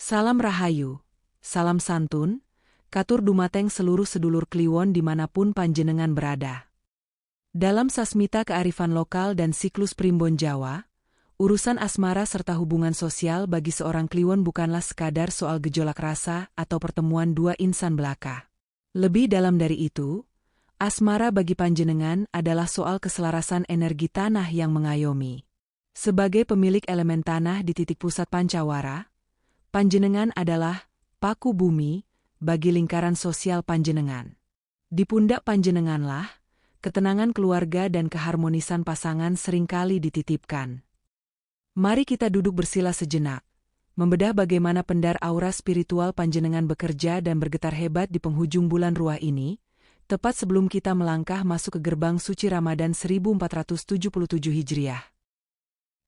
Salam Rahayu, salam santun, katur dumateng seluruh sedulur Kliwon dimanapun panjenengan berada. Dalam sasmita kearifan lokal dan siklus primbon Jawa, urusan asmara serta hubungan sosial bagi seorang Kliwon bukanlah sekadar soal gejolak rasa atau pertemuan dua insan belaka. Lebih dalam dari itu, asmara bagi panjenengan adalah soal keselarasan energi tanah yang mengayomi. Sebagai pemilik elemen tanah di titik pusat Pancawara, panjenengan adalah paku bumi bagi lingkaran sosial panjenengan. Di pundak panjenenganlah, ketenangan keluarga dan keharmonisan pasangan seringkali dititipkan. Mari kita duduk bersila sejenak, membedah bagaimana pendar aura spiritual panjenengan bekerja dan bergetar hebat di penghujung bulan Ruah ini, tepat sebelum kita melangkah masuk ke gerbang suci Ramadan 1477 Hijriah.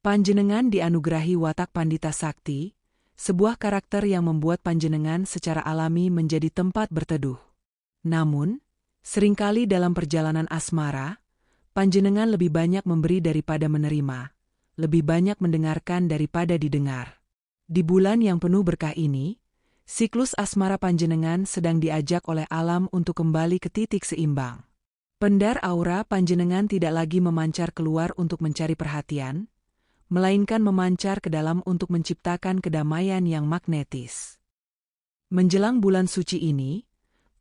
Panjenengan dianugerahi watak Pandita Sakti, sebuah karakter yang membuat panjenengan secara alami menjadi tempat berteduh. Namun, seringkali dalam perjalanan asmara, panjenengan lebih banyak memberi daripada menerima, lebih banyak mendengarkan daripada didengar. Di bulan yang penuh berkah ini, siklus asmara panjenengan sedang diajak oleh alam untuk kembali ke titik seimbang. Pendar aura panjenengan tidak lagi memancar keluar untuk mencari perhatian, melainkan memancar ke dalam untuk menciptakan kedamaian yang magnetis. Menjelang bulan suci ini,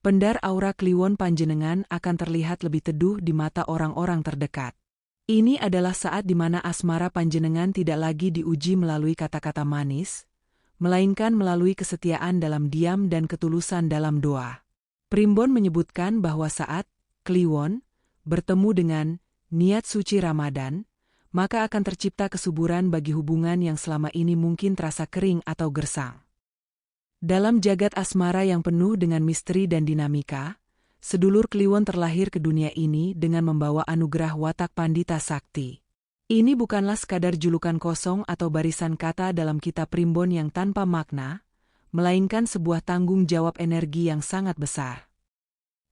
pendar aura Kliwon panjenengan akan terlihat lebih teduh di mata orang-orang terdekat. Ini adalah saat di mana asmara panjenengan tidak lagi diuji melalui kata-kata manis, melainkan melalui kesetiaan dalam diam dan ketulusan dalam doa. Primbon menyebutkan bahwa saat Kliwon bertemu dengan niat suci Ramadan, maka akan tercipta kesuburan bagi hubungan yang selama ini mungkin terasa kering atau gersang. Dalam jagat asmara yang penuh dengan misteri dan dinamika, sedulur Kliwon terlahir ke dunia ini dengan membawa anugerah watak Pandita Sakti. Ini bukanlah sekadar julukan kosong atau barisan kata dalam kitab primbon yang tanpa makna, melainkan sebuah tanggung jawab energi yang sangat besar.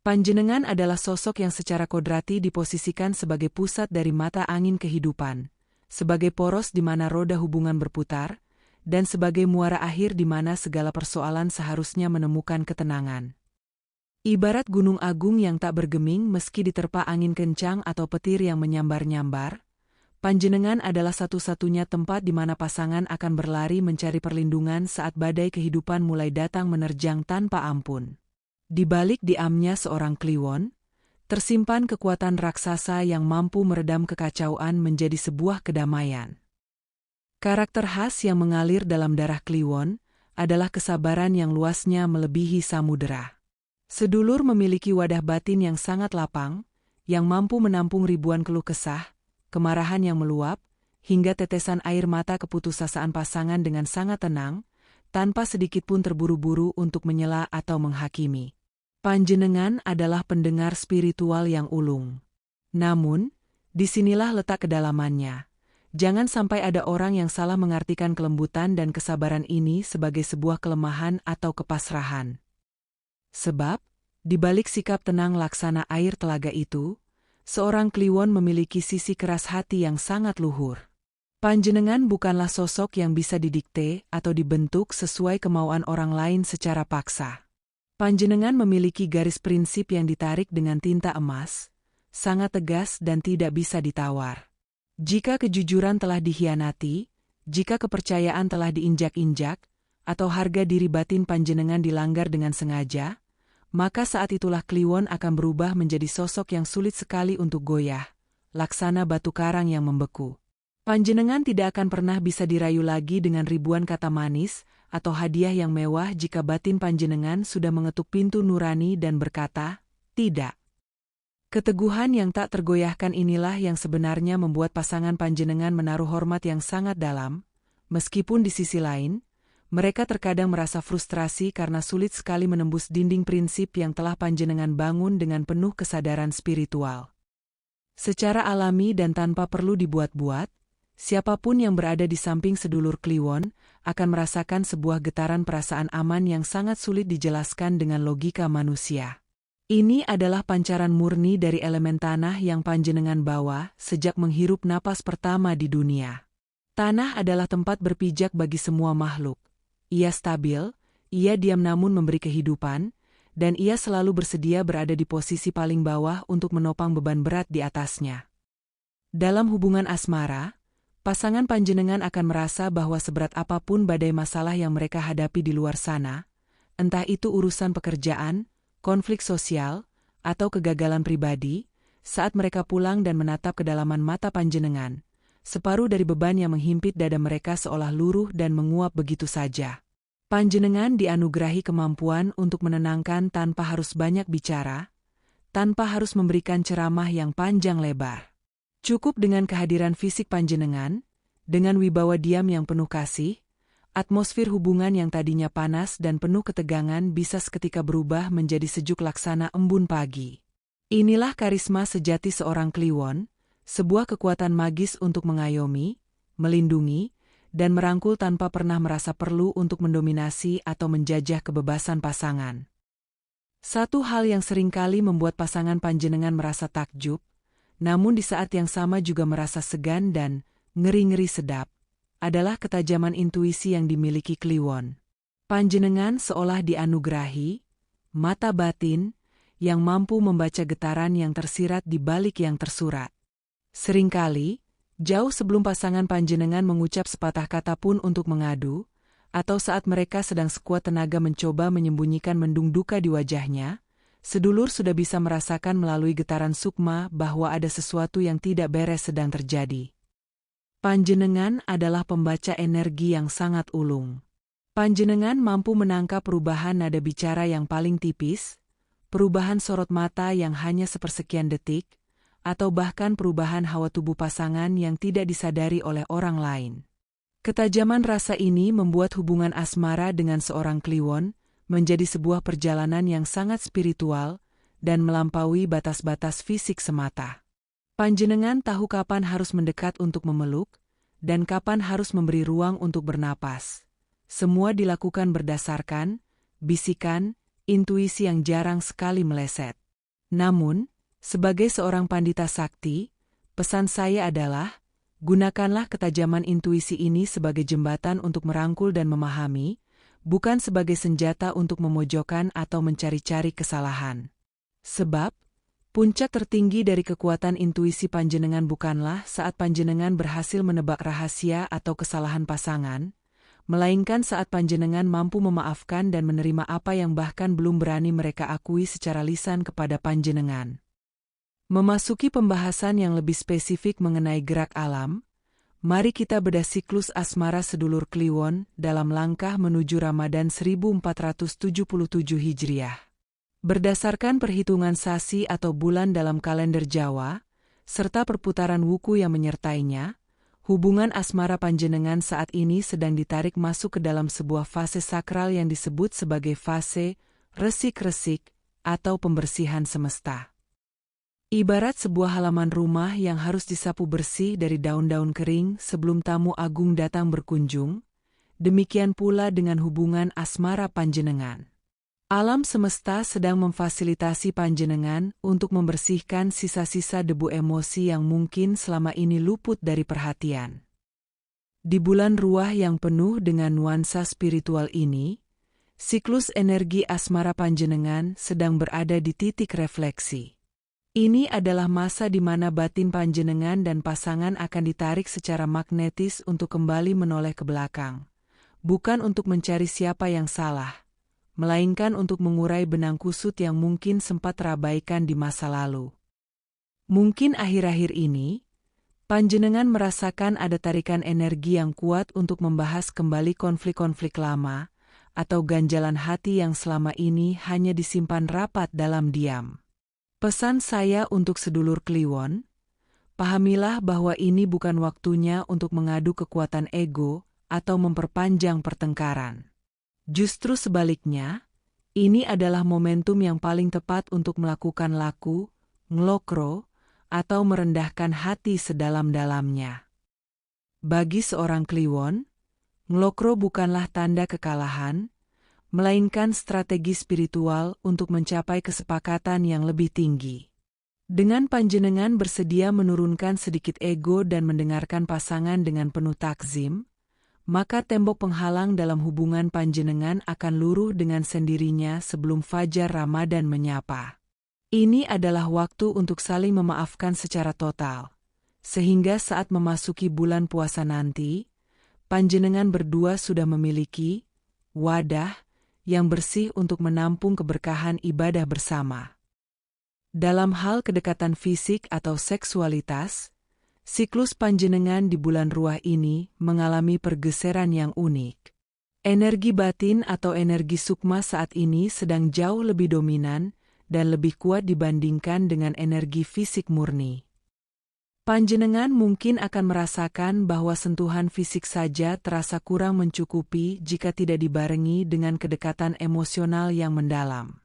Panjenengan adalah sosok yang secara kodrati diposisikan sebagai pusat dari mata angin kehidupan, sebagai poros di mana roda hubungan berputar, dan sebagai muara akhir di mana segala persoalan seharusnya menemukan ketenangan. Ibarat gunung agung yang tak bergeming meski diterpa angin kencang atau petir yang menyambar-nyambar, panjenengan adalah satu-satunya tempat di mana pasangan akan berlari mencari perlindungan saat badai kehidupan mulai datang menerjang tanpa ampun. Di balik diamnya seorang Kliwon, tersimpan kekuatan raksasa yang mampu meredam kekacauan menjadi sebuah kedamaian. Karakter khas yang mengalir dalam darah Kliwon adalah kesabaran yang luasnya melebihi samudera. Sedulur memiliki wadah batin yang sangat lapang, yang mampu menampung ribuan keluh kesah, kemarahan yang meluap, hingga tetesan air mata keputusasaan pasangan dengan sangat tenang, tanpa sedikit pun terburu-buru untuk menyela atau menghakimi. Panjenengan adalah pendengar spiritual yang ulung. Namun, disinilah letak kedalamannya. Jangan sampai ada orang yang salah mengartikan kelembutan dan kesabaran ini sebagai sebuah kelemahan atau kepasrahan. Sebab, di balik sikap tenang laksana air telaga itu, seorang Kliwon memiliki sisi keras hati yang sangat luhur. Panjenengan bukanlah sosok yang bisa didikte atau dibentuk sesuai kemauan orang lain secara paksa. Panjenengan memiliki garis prinsip yang ditarik dengan tinta emas, sangat tegas dan tidak bisa ditawar. Jika kejujuran telah dikhianati, jika kepercayaan telah diinjak-injak, atau harga diri batin panjenengan dilanggar dengan sengaja, maka saat itulah Kliwon akan berubah menjadi sosok yang sulit sekali untuk goyah, laksana batu karang yang membeku. Panjenengan tidak akan pernah bisa dirayu lagi dengan ribuan kata manis atau hadiah yang mewah jika batin panjenengan sudah mengetuk pintu nurani dan berkata, tidak. Keteguhan yang tak tergoyahkan inilah yang sebenarnya membuat pasangan panjenengan menaruh hormat yang sangat dalam, meskipun di sisi lain, mereka terkadang merasa frustrasi karena sulit sekali menembus dinding prinsip yang telah panjenengan bangun dengan penuh kesadaran spiritual. Secara alami dan tanpa perlu dibuat-buat, siapapun yang berada di samping sedulur Kliwon akan merasakan sebuah getaran perasaan aman yang sangat sulit dijelaskan dengan logika manusia. Ini adalah pancaran murni dari elemen tanah yang panjenengan bawa sejak menghirup napas pertama di dunia. Tanah adalah tempat berpijak bagi semua makhluk. Ia stabil, ia diam namun memberi kehidupan, dan ia selalu bersedia berada di posisi paling bawah untuk menopang beban berat di atasnya. Dalam hubungan asmara, pasangan panjenengan akan merasa bahwa seberat apapun badai masalah yang mereka hadapi di luar sana, entah itu urusan pekerjaan, konflik sosial, atau kegagalan pribadi, saat mereka pulang dan menatap kedalaman mata panjenengan, separuh dari beban yang menghimpit dada mereka seolah luruh dan menguap begitu saja. Panjenengan dianugerahi kemampuan untuk menenangkan tanpa harus banyak bicara, tanpa harus memberikan ceramah yang panjang lebar. Cukup dengan kehadiran fisik panjenengan, dengan wibawa diam yang penuh kasih, atmosfer hubungan yang tadinya panas dan penuh ketegangan bisa seketika berubah menjadi sejuk laksana embun pagi. Inilah karisma sejati seorang Kliwon, sebuah kekuatan magis untuk mengayomi, melindungi, dan merangkul tanpa pernah merasa perlu untuk mendominasi atau menjajah kebebasan pasangan. Satu hal yang seringkali membuat pasangan panjenengan merasa takjub, namun di saat yang sama juga merasa segan dan ngeri-ngeri sedap, adalah ketajaman intuisi yang dimiliki Kliwon. Panjenengan seolah dianugerahi mata batin yang mampu membaca getaran yang tersirat di balik yang tersurat. Seringkali, jauh sebelum pasangan panjenengan mengucap sepatah kata pun untuk mengadu, atau saat mereka sedang sekuat tenaga mencoba menyembunyikan mendung duka di wajahnya, sedulur sudah bisa merasakan melalui getaran sukma bahwa ada sesuatu yang tidak beres sedang terjadi. Panjenengan adalah pembaca energi yang sangat ulung. Panjenengan mampu menangkap perubahan nada bicara yang paling tipis, perubahan sorot mata yang hanya sepersekian detik, atau bahkan perubahan hawa tubuh pasangan yang tidak disadari oleh orang lain. Ketajaman rasa ini membuat hubungan asmara dengan seorang Kliwon menjadi sebuah perjalanan yang sangat spiritual dan melampaui batas-batas fisik semata. Panjenengan tahu kapan harus mendekat untuk memeluk, dan kapan harus memberi ruang untuk bernapas. Semua dilakukan berdasarkan bisikan, intuisi yang jarang sekali meleset. Namun, sebagai seorang pandita sakti, pesan saya adalah, gunakanlah ketajaman intuisi ini sebagai jembatan untuk merangkul dan memahami, bukan sebagai senjata untuk memojokkan atau mencari-cari kesalahan. Sebab, puncak tertinggi dari kekuatan intuisi panjenengan bukanlah saat panjenengan berhasil menebak rahasia atau kesalahan pasangan, melainkan saat panjenengan mampu memaafkan dan menerima apa yang bahkan belum berani mereka akui secara lisan kepada panjenengan. Memasuki pembahasan yang lebih spesifik mengenai gerak alam, mari kita bedah siklus asmara sedulur Kliwon dalam langkah menuju Ramadan 1477 Hijriah. Berdasarkan perhitungan sasi atau bulan dalam kalender Jawa, serta perputaran wuku yang menyertainya, hubungan asmara panjenengan saat ini sedang ditarik masuk ke dalam sebuah fase sakral yang disebut sebagai fase resik-resik atau pembersihan semesta. Ibarat sebuah halaman rumah yang harus disapu bersih dari daun-daun kering sebelum tamu agung datang berkunjung, demikian pula dengan hubungan asmara panjenengan. Alam semesta sedang memfasilitasi panjenengan untuk membersihkan sisa-sisa debu emosi yang mungkin selama ini luput dari perhatian. Di bulan Ruah yang penuh dengan nuansa spiritual ini, siklus energi asmara panjenengan sedang berada di titik refleksi. Ini adalah masa di mana batin panjenengan dan pasangan akan ditarik secara magnetis untuk kembali menoleh ke belakang, bukan untuk mencari siapa yang salah, melainkan untuk mengurai benang kusut yang mungkin sempat terabaikan di masa lalu. Mungkin akhir-akhir ini, panjenengan merasakan ada tarikan energi yang kuat untuk membahas kembali konflik-konflik lama, atau ganjalan hati yang selama ini hanya disimpan rapat dalam diam. Pesan saya untuk sedulur Kliwon, pahamilah bahwa ini bukan waktunya untuk mengadu kekuatan ego atau memperpanjang pertengkaran. Justru sebaliknya, ini adalah momentum yang paling tepat untuk melakukan laku, nglokro, atau merendahkan hati sedalam-dalamnya. Bagi seorang Kliwon, nglokro bukanlah tanda kekalahan, melainkan strategi spiritual untuk mencapai kesepakatan yang lebih tinggi. Dengan panjenengan bersedia menurunkan sedikit ego dan mendengarkan pasangan dengan penuh takzim, maka tembok penghalang dalam hubungan panjenengan akan luruh dengan sendirinya sebelum fajar Ramadan menyapa. Ini adalah waktu untuk saling memaafkan secara total, sehingga saat memasuki bulan puasa nanti, panjenengan berdua sudah memiliki wadah yang bersih untuk menampung keberkahan ibadah bersama. Dalam hal kedekatan fisik atau seksualitas, siklus panjenengan di bulan Ruah ini mengalami pergeseran yang unik. Energi batin atau energi sukma saat ini sedang jauh lebih dominan dan lebih kuat dibandingkan dengan energi fisik murni. Panjenengan mungkin akan merasakan bahwa sentuhan fisik saja terasa kurang mencukupi jika tidak dibarengi dengan kedekatan emosional yang mendalam.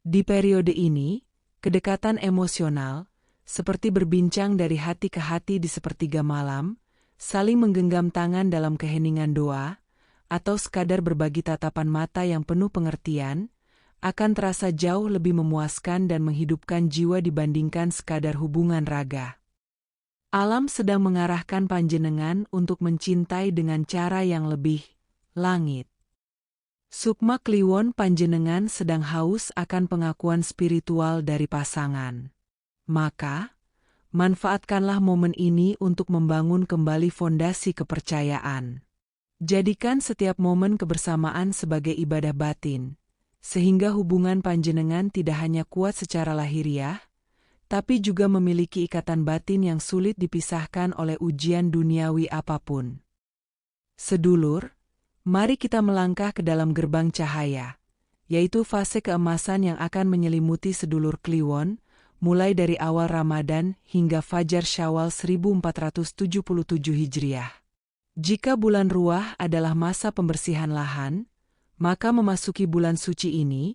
Di periode ini, kedekatan emosional, seperti berbincang dari hati ke hati di sepertiga malam, saling menggenggam tangan dalam keheningan doa, atau sekadar berbagi tatapan mata yang penuh pengertian, akan terasa jauh lebih memuaskan dan menghidupkan jiwa dibandingkan sekadar hubungan raga. Alam sedang mengarahkan panjenengan untuk mencintai dengan cara yang lebih langit. Sukma kliwon panjenengan sedang haus akan pengakuan spiritual dari pasangan. Maka, manfaatkanlah momen ini untuk membangun kembali fondasi kepercayaan. Jadikan setiap momen kebersamaan sebagai ibadah batin, sehingga hubungan panjenengan tidak hanya kuat secara lahiriah, tapi juga memiliki ikatan batin yang sulit dipisahkan oleh ujian duniawi apapun. Sedulur, mari kita melangkah ke dalam gerbang cahaya, yaitu fase keemasan yang akan menyelimuti sedulur kliwon, mulai dari awal Ramadan hingga Fajar Syawal 1477 Hijriah. Jika bulan Ruah adalah masa pembersihan lahan, maka memasuki bulan suci ini,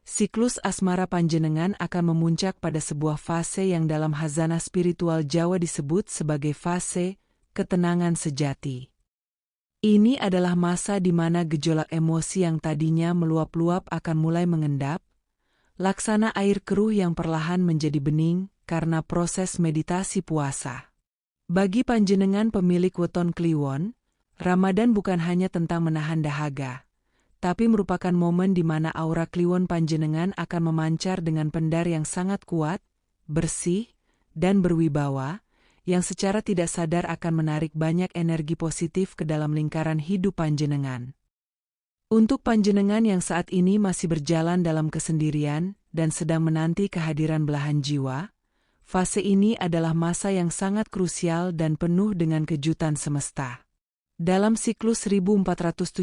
siklus asmara panjenengan akan memuncak pada sebuah fase yang dalam khazanah spiritual Jawa disebut sebagai fase ketenangan sejati. Ini adalah masa di mana gejolak emosi yang tadinya meluap-luap akan mulai mengendap, laksana air keruh yang perlahan menjadi bening karena proses meditasi puasa. Bagi panjenengan pemilik weton kliwon, Ramadan bukan hanya tentang menahan dahaga, tapi merupakan momen di mana aura kliwon panjenengan akan memancar dengan pendar yang sangat kuat, bersih, dan berwibawa, yang secara tidak sadar akan menarik banyak energi positif ke dalam lingkaran hidup panjenengan. Untuk panjenengan yang saat ini masih berjalan dalam kesendirian dan sedang menanti kehadiran belahan jiwa, fase ini adalah masa yang sangat krusial dan penuh dengan kejutan semesta. Dalam siklus 1477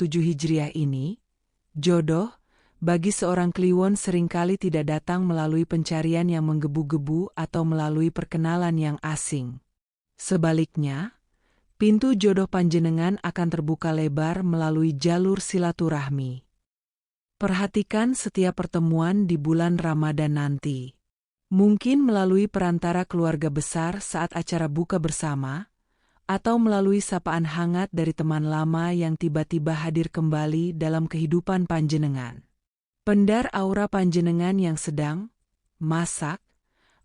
Hijriah ini, jodoh, bagi seorang kliwon seringkali tidak datang melalui pencarian yang menggebu-gebu atau melalui perkenalan yang asing. Sebaliknya, pintu jodoh panjenengan akan terbuka lebar melalui jalur silaturahmi. Perhatikan setiap pertemuan di bulan Ramadan nanti. Mungkin melalui perantara keluarga besar saat acara buka bersama, atau melalui sapaan hangat dari teman lama yang tiba-tiba hadir kembali dalam kehidupan panjenengan. Pendar aura panjenengan yang sedang, masak,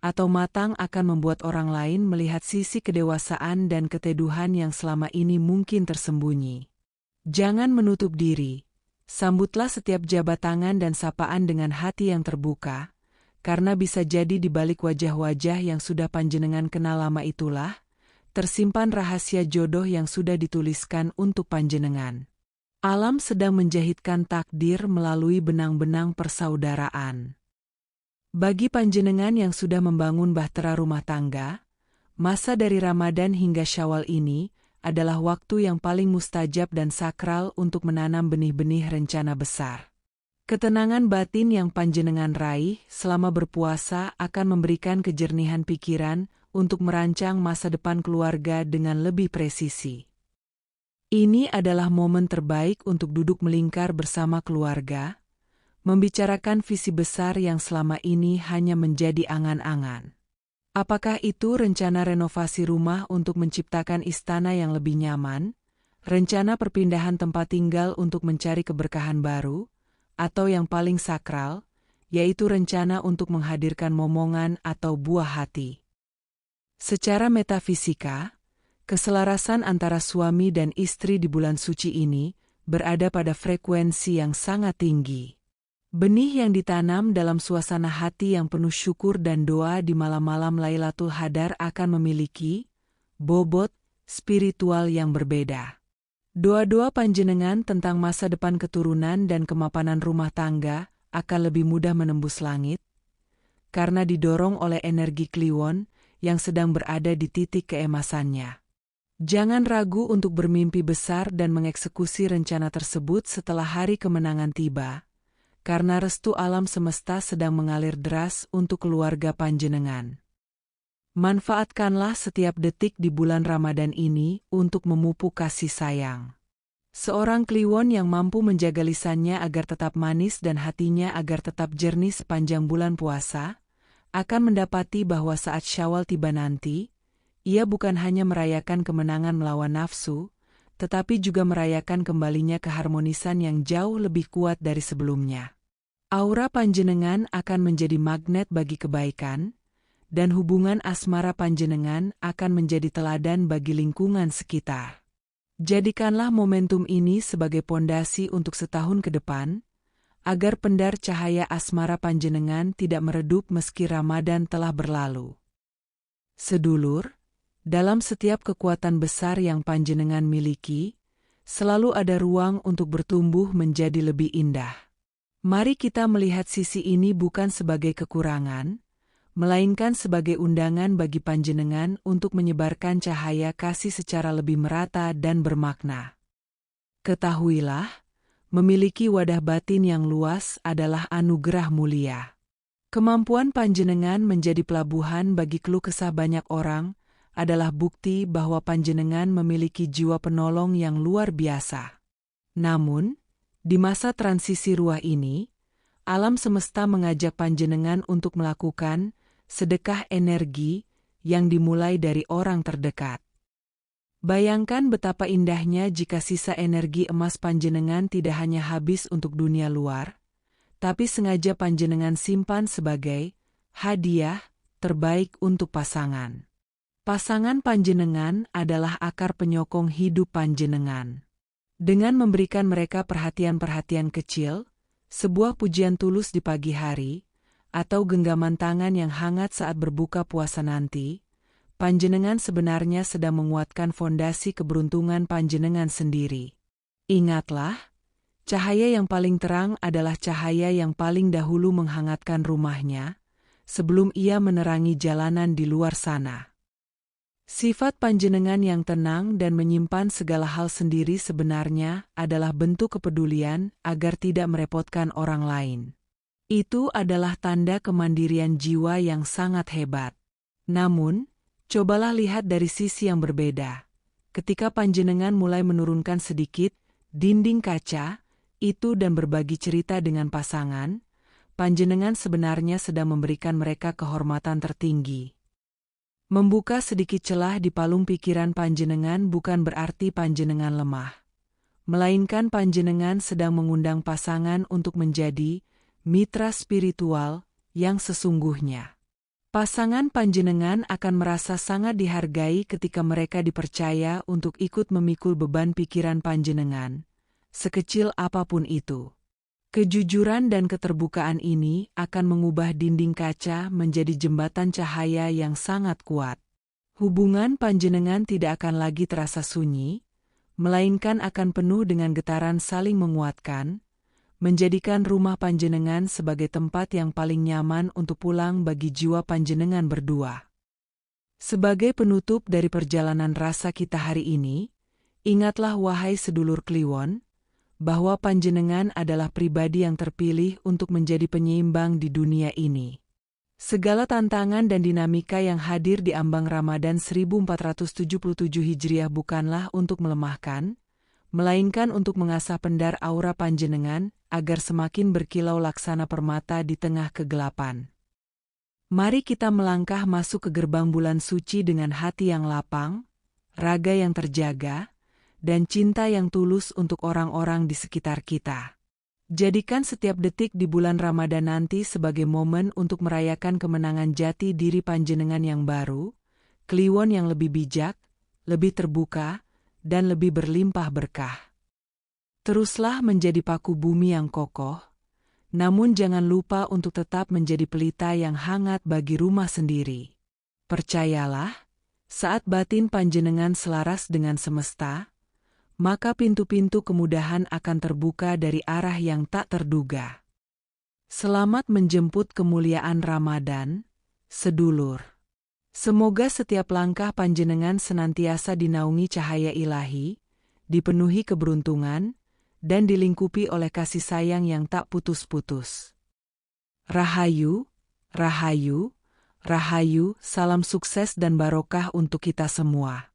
atau matang akan membuat orang lain melihat sisi kedewasaan dan keteduhan yang selama ini mungkin tersembunyi. Jangan menutup diri, sambutlah setiap jabat tangan dan sapaan dengan hati yang terbuka, karena bisa jadi di balik wajah-wajah yang sudah panjenengan kenal lama itulah, tersimpan rahasia jodoh yang sudah dituliskan untuk panjenengan. Alam sedang menjahitkan takdir melalui benang-benang persaudaraan. Bagi panjenengan yang sudah membangun bahtera rumah tangga, masa dari Ramadan hingga Syawal ini adalah waktu yang paling mustajab dan sakral untuk menanam benih-benih rencana besar. Ketenangan batin yang panjenengan raih selama berpuasa akan memberikan kejernihan pikiran untuk merancang masa depan keluarga dengan lebih presisi. Ini adalah momen terbaik untuk duduk melingkar bersama keluarga, membicarakan visi besar yang selama ini hanya menjadi angan-angan. Apakah itu rencana renovasi rumah untuk menciptakan istana yang lebih nyaman, rencana perpindahan tempat tinggal untuk mencari keberkahan baru, atau yang paling sakral, yaitu rencana untuk menghadirkan momongan atau buah hati? Secara metafisika, Keselarasan antara suami dan istri di bulan suci ini berada pada frekuensi yang sangat tinggi. Benih yang ditanam dalam suasana hati yang penuh syukur dan doa di malam-malam Lailatul Qadar akan memiliki bobot spiritual yang berbeda. Doa-doa panjenengan tentang masa depan keturunan dan kemapanan rumah tangga akan lebih mudah menembus langit, karena didorong oleh energi Kliwon yang sedang berada di titik keemasannya. Jangan ragu untuk bermimpi besar dan mengeksekusi rencana tersebut setelah hari kemenangan tiba, karena restu alam semesta sedang mengalir deras untuk keluarga panjenengan. Manfaatkanlah setiap detik di bulan Ramadan ini untuk memupuk kasih sayang. Seorang Kliwon yang mampu menjaga lisannya agar tetap manis dan hatinya agar tetap jernih sepanjang bulan puasa, akan mendapati bahwa saat Syawal tiba nanti, ia bukan hanya merayakan kemenangan melawan nafsu, tetapi juga merayakan kembalinya keharmonisan yang jauh lebih kuat dari sebelumnya. Aura panjenengan akan menjadi magnet bagi kebaikan, dan hubungan asmara panjenengan akan menjadi teladan bagi lingkungan sekitar. Jadikanlah momentum ini sebagai pondasi untuk setahun ke depan, agar pendar cahaya asmara panjenengan tidak meredup meski Ramadan telah berlalu. Sedulur, dalam setiap kekuatan besar yang panjenengan miliki, selalu ada ruang untuk bertumbuh menjadi lebih indah. Mari kita melihat sisi ini bukan sebagai kekurangan, melainkan sebagai undangan bagi panjenengan untuk menyebarkan cahaya kasih secara lebih merata dan bermakna. Ketahuilah, memiliki wadah batin yang luas adalah anugerah mulia. Kemampuan panjenengan menjadi pelabuhan bagi keluh kesah banyak orang adalah bukti bahwa panjenengan memiliki jiwa penolong yang luar biasa. Namun, di masa transisi ruah ini, alam semesta mengajak panjenengan untuk melakukan sedekah energi yang dimulai dari orang terdekat. Bayangkan betapa indahnya jika sisa energi emas panjenengan tidak hanya habis untuk dunia luar, tapi sengaja panjenengan simpan sebagai hadiah terbaik untuk pasangan. Pasangan panjenengan adalah akar penyokong hidup panjenengan. Dengan memberikan mereka perhatian-perhatian kecil, sebuah pujian tulus di pagi hari, atau genggaman tangan yang hangat saat berbuka puasa nanti, panjenengan sebenarnya sedang menguatkan fondasi keberuntungan panjenengan sendiri. Ingatlah, cahaya yang paling terang adalah cahaya yang paling dahulu menghangatkan rumahnya, sebelum ia menerangi jalanan di luar sana. Sifat panjenengan yang tenang dan menyimpan segala hal sendiri sebenarnya adalah bentuk kepedulian agar tidak merepotkan orang lain. Itu adalah tanda kemandirian jiwa yang sangat hebat. Namun, cobalah lihat dari sisi yang berbeda. Ketika panjenengan mulai menurunkan sedikit dinding kaca itu dan berbagi cerita dengan pasangan, panjenengan sebenarnya sedang memberikan mereka kehormatan tertinggi. Membuka sedikit celah di palung pikiran panjenengan bukan berarti panjenengan lemah, melainkan panjenengan sedang mengundang pasangan untuk menjadi mitra spiritual yang sesungguhnya. Pasangan panjenengan akan merasa sangat dihargai ketika mereka dipercaya untuk ikut memikul beban pikiran panjenengan, sekecil apapun itu. Kejujuran dan keterbukaan ini akan mengubah dinding kaca menjadi jembatan cahaya yang sangat kuat. Hubungan panjenengan tidak akan lagi terasa sunyi, melainkan akan penuh dengan getaran saling menguatkan, menjadikan rumah panjenengan sebagai tempat yang paling nyaman untuk pulang bagi jiwa panjenengan berdua. Sebagai penutup dari perjalanan rasa kita hari ini, ingatlah wahai sedulur Kliwon, bahwa panjenengan adalah pribadi yang terpilih untuk menjadi penyeimbang di dunia ini. Segala tantangan dan dinamika yang hadir di ambang Ramadan 1477 Hijriah bukanlah untuk melemahkan, melainkan untuk mengasah pendar aura panjenengan agar semakin berkilau laksana permata di tengah kegelapan. Mari kita melangkah masuk ke gerbang bulan suci dengan hati yang lapang, raga yang terjaga, dan cinta yang tulus untuk orang-orang di sekitar kita. Jadikan setiap detik di bulan Ramadan nanti sebagai momen untuk merayakan kemenangan jati diri panjenengan yang baru, Kliwon yang lebih bijak, lebih terbuka, dan lebih berlimpah berkah. Teruslah menjadi paku bumi yang kokoh, namun jangan lupa untuk tetap menjadi pelita yang hangat bagi rumah sendiri. Percayalah, saat batin panjenengan selaras dengan semesta, maka pintu-pintu kemudahan akan terbuka dari arah yang tak terduga. Selamat menjemput kemuliaan Ramadan, sedulur. Semoga setiap langkah panjenengan senantiasa dinaungi cahaya ilahi, dipenuhi keberuntungan, dan dilingkupi oleh kasih sayang yang tak putus-putus. Rahayu, rahayu, rahayu, salam sukses dan barokah untuk kita semua.